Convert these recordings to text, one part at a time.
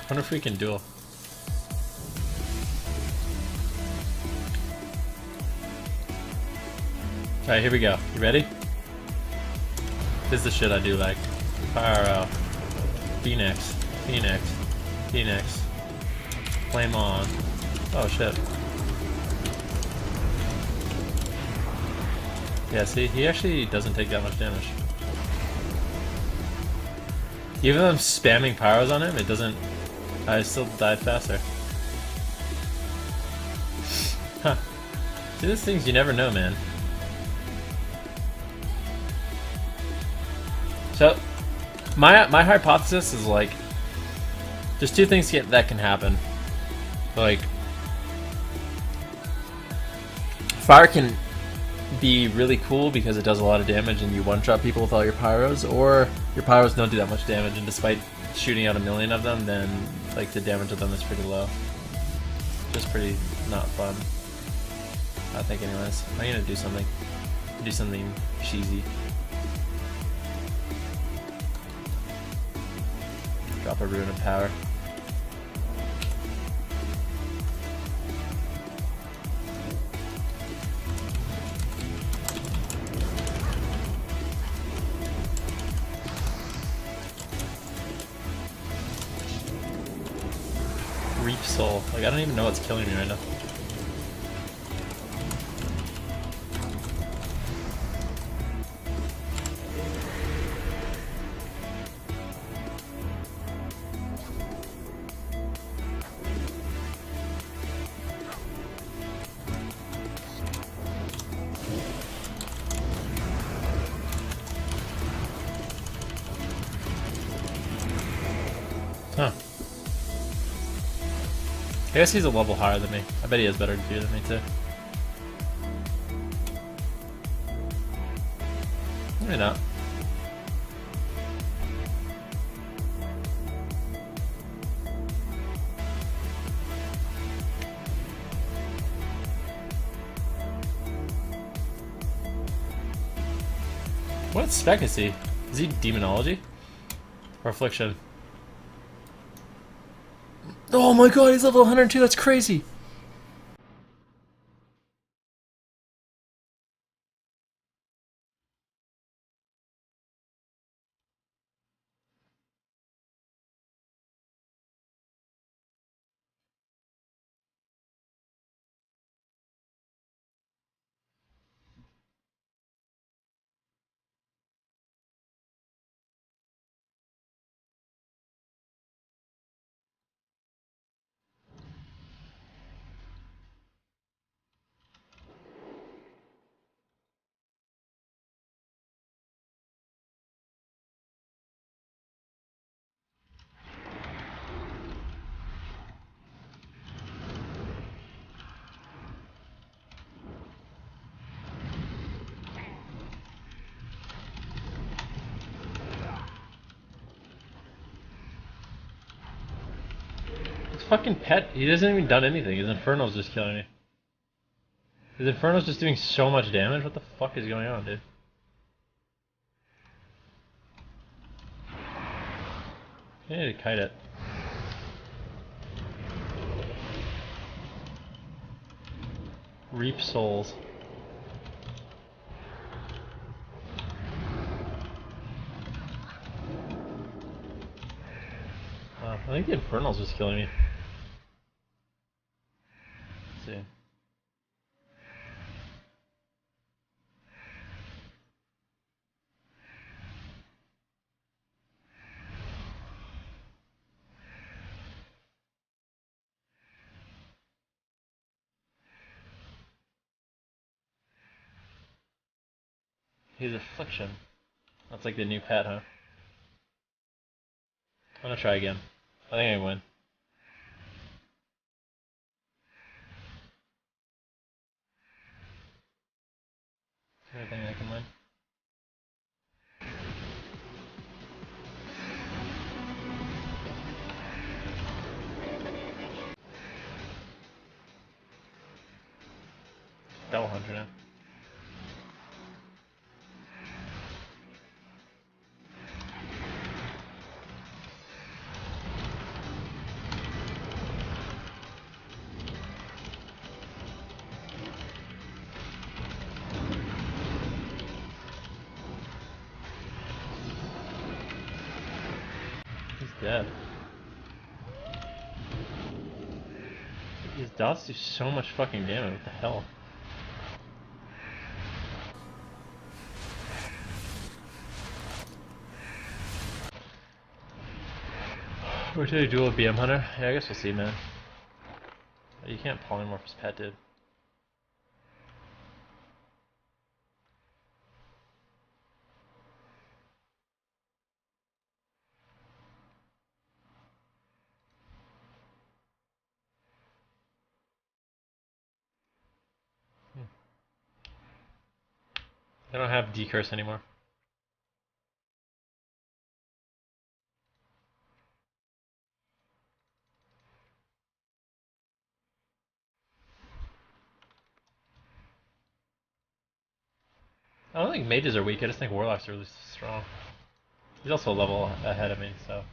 Wonder if we can duel. Alright, here we go. You ready? This is the shit I do like. Fire out. Phoenix. Phoenix. Phoenix. Flame on. Oh shit. Yeah, see, he actually doesn't take that much damage. Even though I'm spamming pyros on him, it doesn't... I still die faster. Huh. See, these things you never know, man. So, my hypothesis is like, there's two things that can happen. Like, fire can be really cool because it does a lot of damage and you one-shot people with all your pyros, or your pyros don't do that much damage, and despite shooting out 1,000,000 of them, then like the damage of them is pretty low. Just pretty not fun, I think. Anyways, I'm gonna do something cheesy. Drop a Rune of Power. Reap Soul. Like, I don't even know what's killing me right now. Huh. I guess he's a level higher than me. I bet he has better gear than me too. Maybe not. What spec is he? Is he Demonology? Or Affliction? Oh my god, he's level 102, that's crazy! Fucking pet, he hasn't even done anything. His Inferno's just killing me. His Inferno's just doing so much damage. What the fuck is going on, dude? I need to kite it. Reap Souls. I think the Infernal's just killing me. Let's see. He's Affliction. That's like the new pet, huh? I'm gonna try again. I think I win. I think I can win. Double 100 now. dead. These dots do so much fucking damage. What the hell? We're doing a duel with BM Hunter? Yeah, I guess we'll see, man. You can't polymorph his pet, dude. I don't have decurse anymore. I don't think mages are weak, I just think warlocks are really strong. He's also a level ahead of me, so.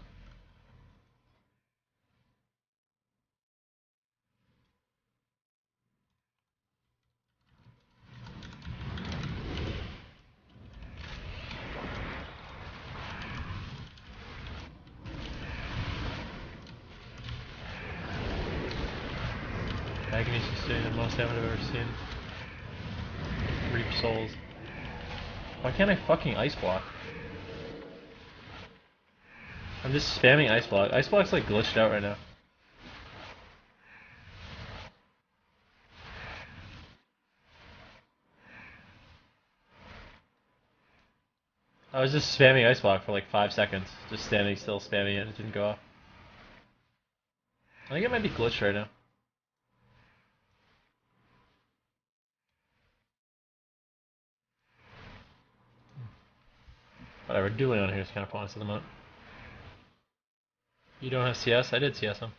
Agony's just doing the most damage I've ever seen. Reap souls. Why can't I fucking ice block? I'm just spamming ice block. Ice block's like glitched out right now. I was just spamming ice block for like 5 seconds. Just standing still spamming it. It didn't go off. I think it might be glitched right now. Whatever, dueling on here is kind of pointless at the moment. You don't have CS? I did CS him.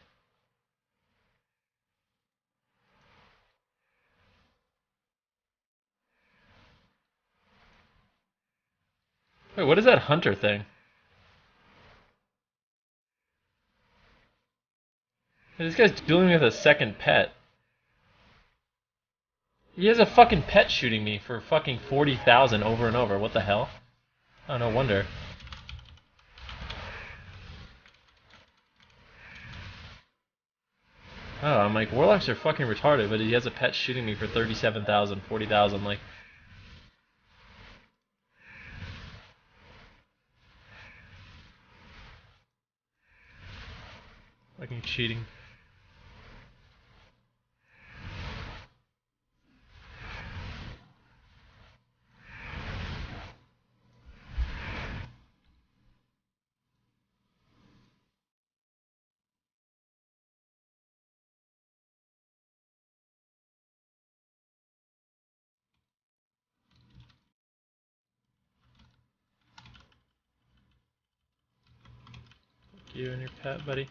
Wait, what is that hunter thing? This guy's dueling with a second pet. He has a fucking pet shooting me for fucking 40,000 over and over. What the hell? Oh, no wonder. Oh, I'm like, warlocks are fucking retarded, but he has a pet shooting me for 37,000, 40,000, like. Fucking cheating. Fuck you and your pet, buddy.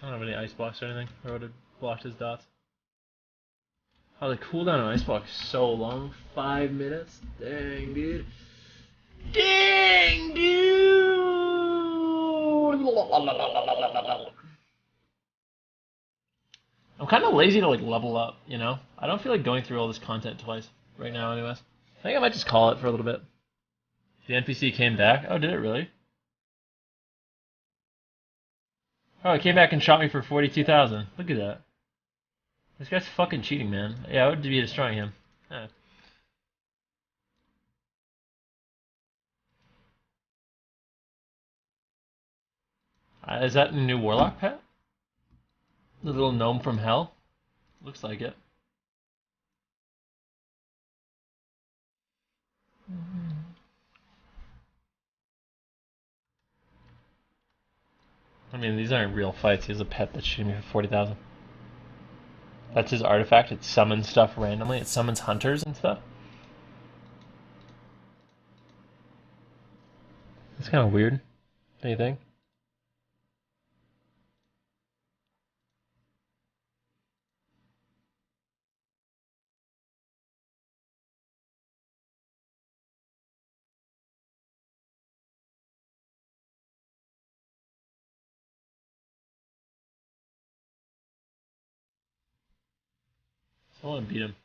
I don't have any ice blocks or anything. I would have blocked his dots. Oh, the cooldown on ice block is so long. 5 minutes? Dang, dude. Dang, dude! I'm kind of lazy to like level up, you know? I don't feel like going through all this content twice right now anyways. I think I might just call it for a little bit. The NPC came back? Oh, did it really? Oh, it came back and shot me for 42,000. Look at that. This guy's fucking cheating, man. Yeah, I would be destroying him. Yeah. Is that a new Warlock pet? The little gnome from hell? Looks like it. I mean, these aren't real fights. He has a pet that's shooting me for 40,000. That's his artifact. It summons stuff randomly. It summons hunters and stuff. It's kind of weird. Don't you think? I want to beat him.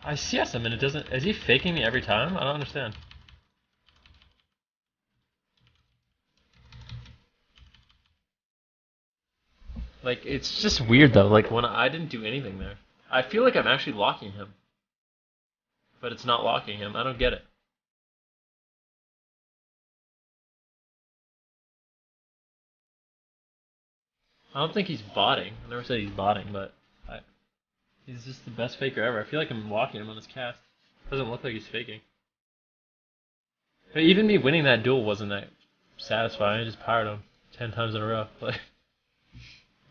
I CS him and it doesn't. Is he faking me every time? I don't understand. Like, it's just weird though. Like, when I didn't do anything there. I feel like I'm actually locking him. But it's not locking him. I don't get it. I don't think he's botting. I never said he's botting, but I, he's just the best faker ever. I feel like I'm locking him on his cast. Doesn't look like he's faking. But even me winning that duel wasn't that satisfying. I just pyroed him 10 times in a row. Like,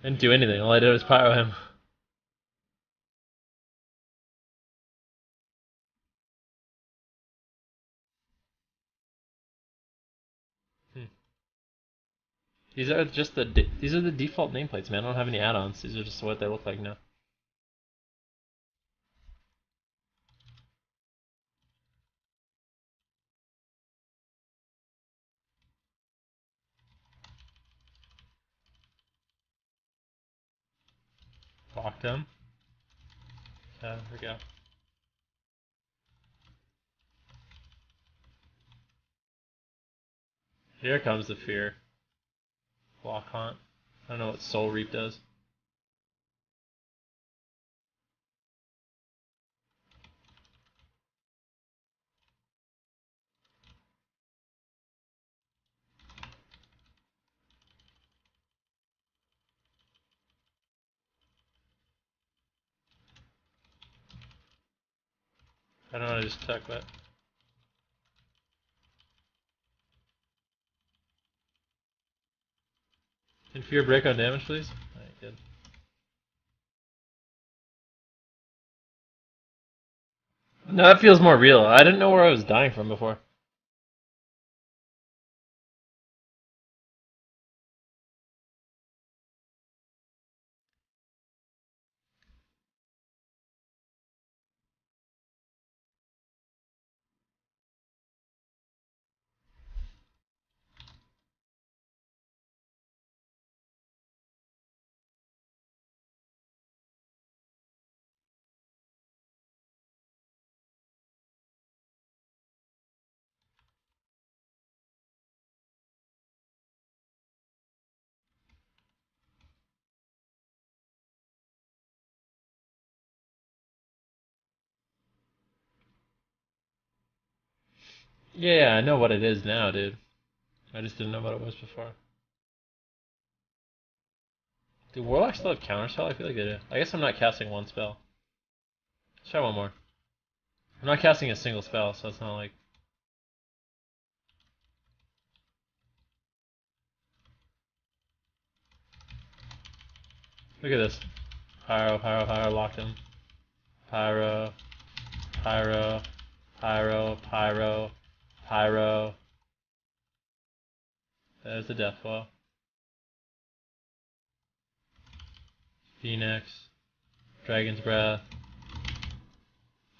I didn't do anything. All I did was pyro him. Hmm. These are the default nameplates, man. I don't have any add-ons. These are just what they look like now. Locked him. There we go. Here comes the fear. Block haunt. I don't know what Soul Reap does. I don't know. I just took that. Can fear break on damage, please? Alright, good. No, that feels more real. I didn't know where I was dying from before. Yeah, I know what it is now, dude. I just didn't know what it was before. Do Warlocks still have counterspell? I feel like they do. I guess I'm not casting one spell. Let's try one more. I'm not casting a single spell, so it's not like... Look at this. Pyro, pyro, pyro, locked him. Pyro, pyro, pyro, pyro, pyro. There's the death blow. Phoenix. Dragon's Breath.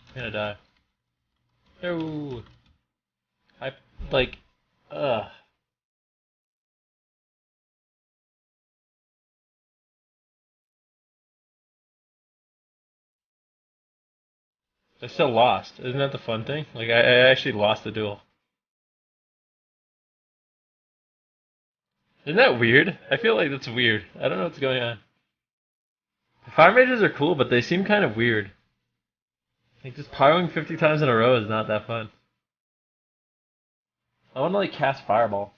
I'm gonna die. No! I, like, ugh. I still lost. Isn't that the fun thing? Like, I actually lost the duel. Isn't that weird? I feel like that's weird. I don't know what's going on. Fire mages are cool, but they seem kind of weird. Like, just pyroing 50 times in a row is not that fun. I want to, like, cast Fireball.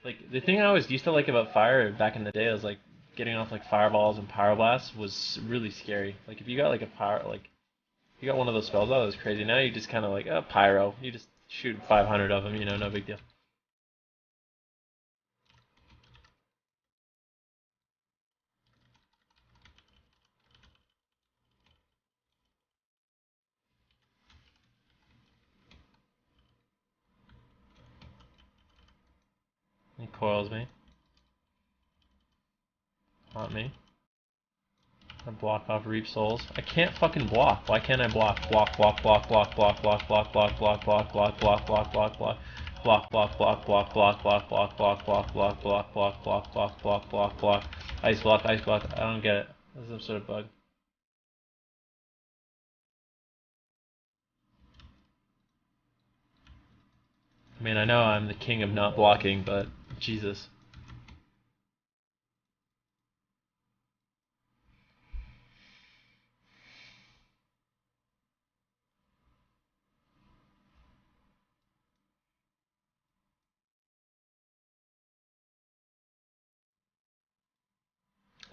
Like, the thing I always used to like about fire back in the day was, like, getting off, like, fireballs and pyroblasts was really scary. Like, if you got, like, a pyro, like, you got one of those spells out, it was crazy. Now you just kind of, like, pyro. You just shoot 500 of them, you know, no big deal. He coils me. me. I block off Reap Souls. I can't fucking block. Why can't I block? Block, block, block, block, block, block, block, block, block, block, block, block, block, block, block. Block, block, block, block, block, block, block, block, block, block, block, block, block, block, block, block, block. Ice block, ice block. I don't get it. This is some sort of bug. I mean, I know I'm the king of not blocking, but Jesus.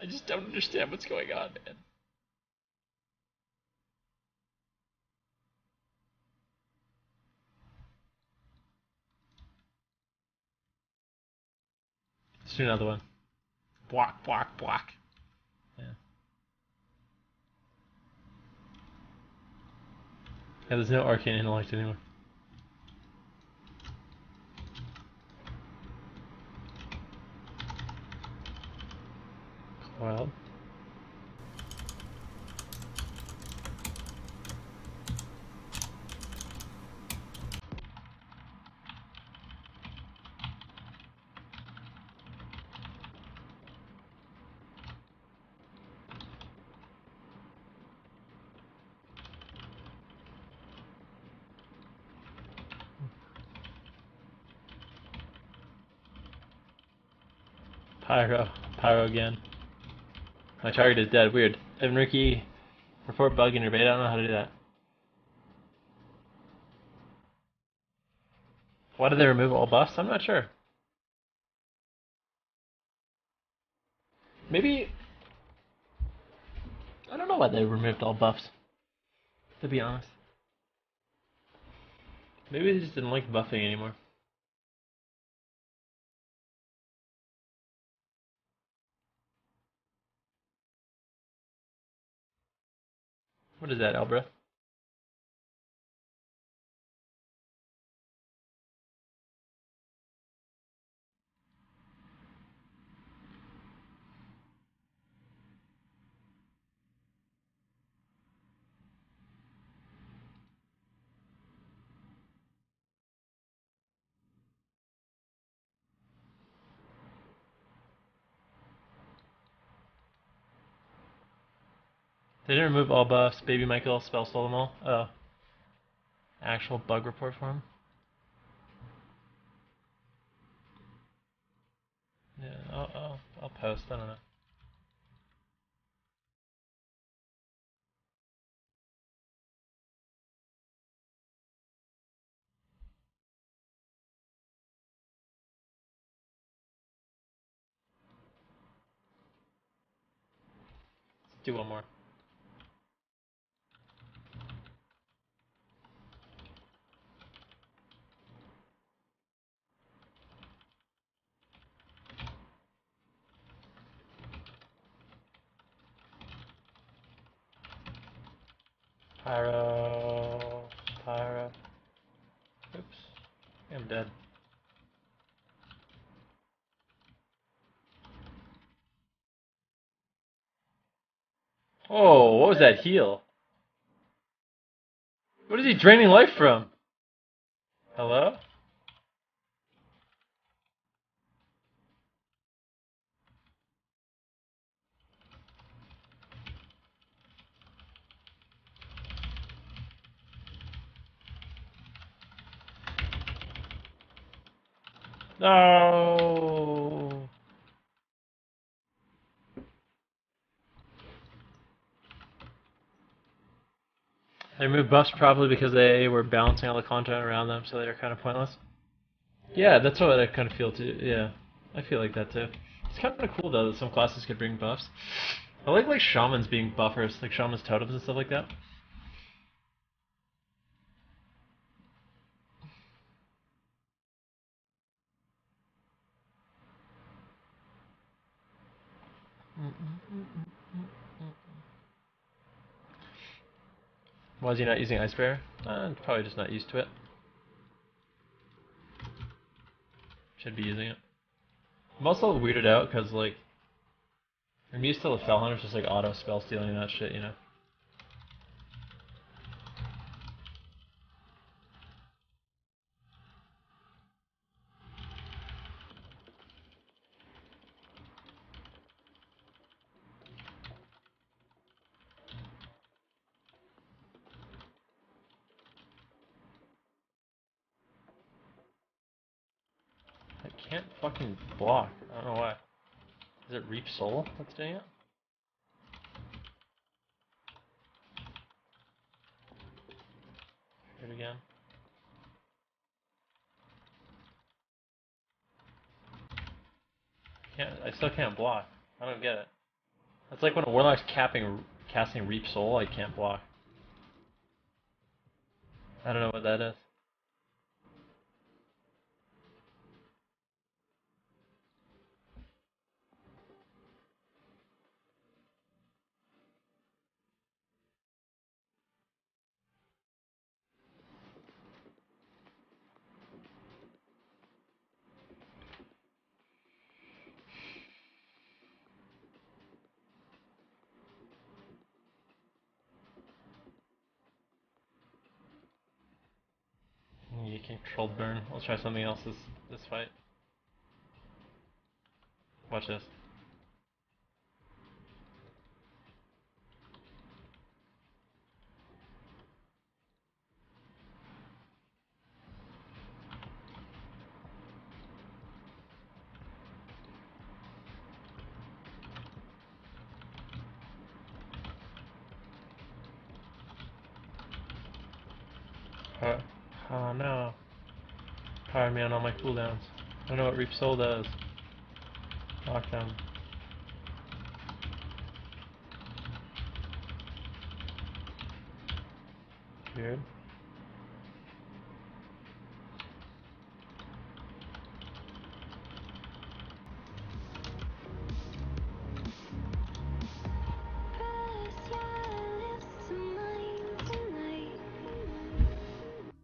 I just don't understand what's going on, man. Let's do another one. Block, block, block. Yeah. Yeah, there's no arcane intellect anymore. Wild. Pyro again. My target is dead. Weird. Evan Ricky, report bug in your beta. I don't know how to do that. Why did they remove all buffs? I'm not sure. Maybe... I don't know why they removed all buffs, to be honest. Maybe they just didn't like buffing anymore. What is that, Albrecht? They didn't remove all buffs. Baby Michael spell stole them all. Oh. Actual bug report for him? Yeah, I'll post. I don't know. Let's do one more. Pyro. Pyro. Oops. I'm dead. Oh, what was that heal? What is he draining life from? Hello? No. They removed buffs probably because they were balancing all the content around them, so they were kind of pointless. Yeah, that's what I kind of feel too. Yeah, I feel like that too. It's kind of cool though that some classes could bring buffs. I like shamans being buffers, like shamans totems and stuff like that. Why is he not using Ice Bear? Probably just not used to it. Should be using it. I'm also weirded out because like I'm used to the Fell Hunters just like auto spell stealing and that shit, you know? I can't fucking block. I don't know why. Is it Reap Soul that's doing it? Hit again. I still can't block. I don't get it. It's like when a Warlock's casting Reap Soul, I can't block. I don't know what that is. You can control burn. Let's try something else this fight. Watch this. Oh no. Powered me on all my cooldowns. I don't know what Reap Soul does. Lockdown. Weird.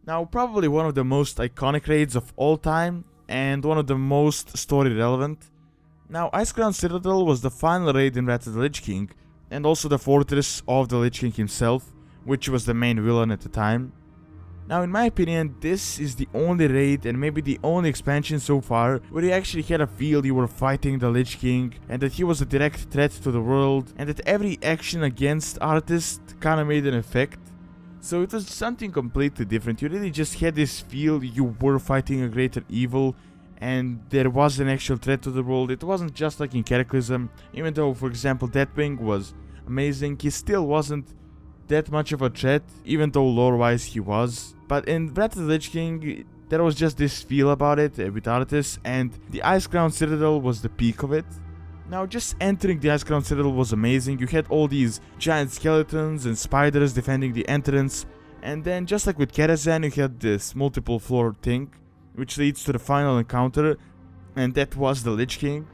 Now, probably one of the most iconic raids of all time, and one of the most story relevant. Now, Icecrown Citadel was the final raid in Wrath of the Lich King, and also the fortress of the Lich King himself, which was the main villain at the time. Now, in my opinion, this is the only raid and maybe the only expansion so far where you actually had a feel you were fighting the Lich King, and that he was a direct threat to the world, and that every action against Artist kinda made an effect. So it was something completely different. You really just had this feel you were fighting a greater evil, and there was an actual threat to the world. It wasn't just like in Cataclysm. Even though, for example, Deathwing was amazing, he still wasn't that much of a threat, even though lore-wise he was. But in Wrath of the Lich King, there was just this feel about it with Arthas, and the Icecrown Citadel was the peak of it. Now, just entering the Icecrown Citadel was amazing. You had all these giant skeletons and spiders defending the entrance, and then just like with Karazhan, you had this multiple floor thing, which leads to the final encounter, and that was the Lich King.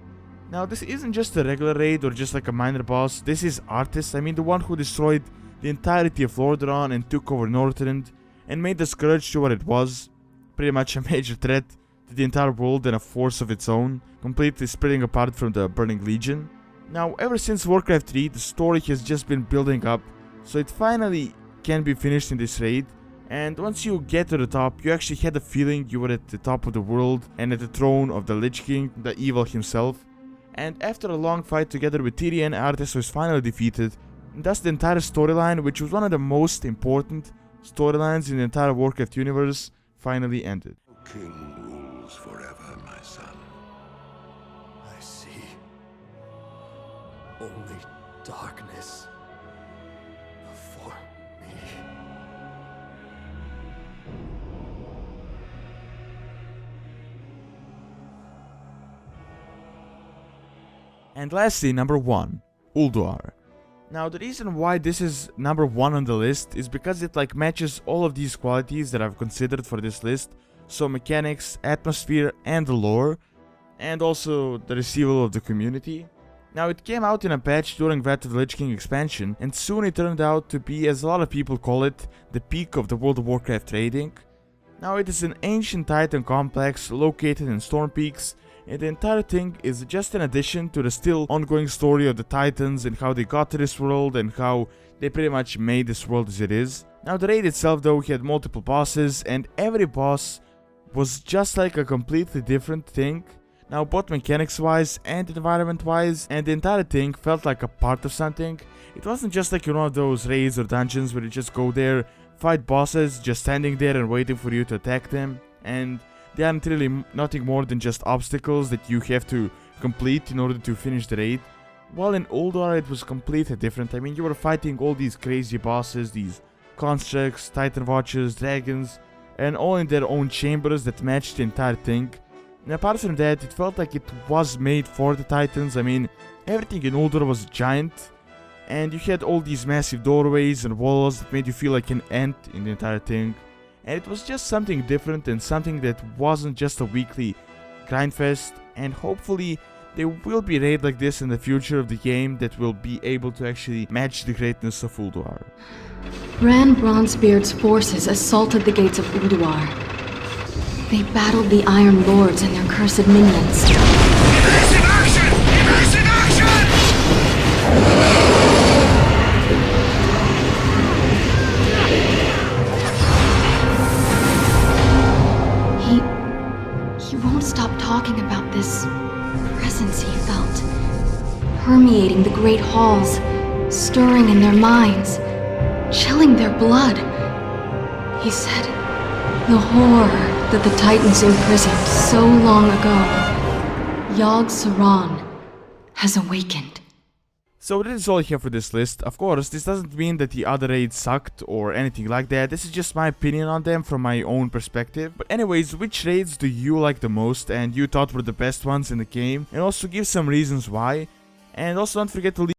Now, this isn't just a regular raid or just like a minor boss. This is Arthas. I mean, the one who destroyed the entirety of Lordaeron and took over Northrend and made the Scourge to what it was. Pretty much a major threat to the entire world and a force of its own, completely splitting apart from the Burning Legion. Now, ever since Warcraft 3, the story has just been building up, so it finally can be finished in this raid. And once you get to the top, you actually had the feeling you were at the top of the world and at the throne of the Lich King, the evil himself. And after a long fight together with Tyrion, Arthas was finally defeated. And thus the entire storyline, which was one of the most important storylines in the entire Warcraft universe, finally ended. King rules forever, my son. I see only darkness before me. And lastly, number 1, Ulduar. Now, the reason why this is number 1 on the list is because it matches all of these qualities that I've considered for this list. So mechanics, atmosphere, and the lore, and also the receival of the community. Now, it came out in a patch during Wrath of the Lich King expansion, and soon it turned out to be, as a lot of people call it, the peak of the World of Warcraft trading. Now, it is an ancient titan complex located in Storm Peaks, and the entire thing is just an addition to the still ongoing story of the Titans and how they got to this world and how they pretty much made this world as it is. Now the raid itself though had multiple bosses, and every boss was just like a completely different thing. Now both mechanics wise and environment wise, and the entire thing felt like a part of something. It wasn't just like one of those raids or dungeons where you just go there, fight bosses, just standing there and waiting for you to attack them, and they aren't really nothing more than just obstacles that you have to complete in order to finish the raid. While in Ulduar it was completely different. I mean, you were fighting all these crazy bosses, these constructs, titan watchers, dragons, and all in their own chambers that matched the entire thing. And apart from that, it felt like it was made for the Titans. I mean, everything in Ulduar was giant, and you had all these massive doorways and walls that made you feel like an ant in the entire thing. And it was just something different and something that wasn't just a weekly grindfest, and hopefully there will be a raid like this in the future of the game that will be able to actually match the greatness of Ulduar. Ran Bronzebeard's forces assaulted the gates of Ulduar. They battled the Iron Lords and their cursed minions. Evasive action! Evasive action! He won't stop talking about this presence he felt, permeating the great halls, stirring in their minds, chilling their blood. He said, the horror that the Titans imprisoned so long ago, Yogg-Saron, has awakened. So that is all I have for this list. Of course, this doesn't mean that the other raids sucked or anything like that. This is just my opinion on them from my own perspective. But anyways, which raids do you like the most and you thought were the best ones in the game? And also give some reasons why. And also don't forget to leave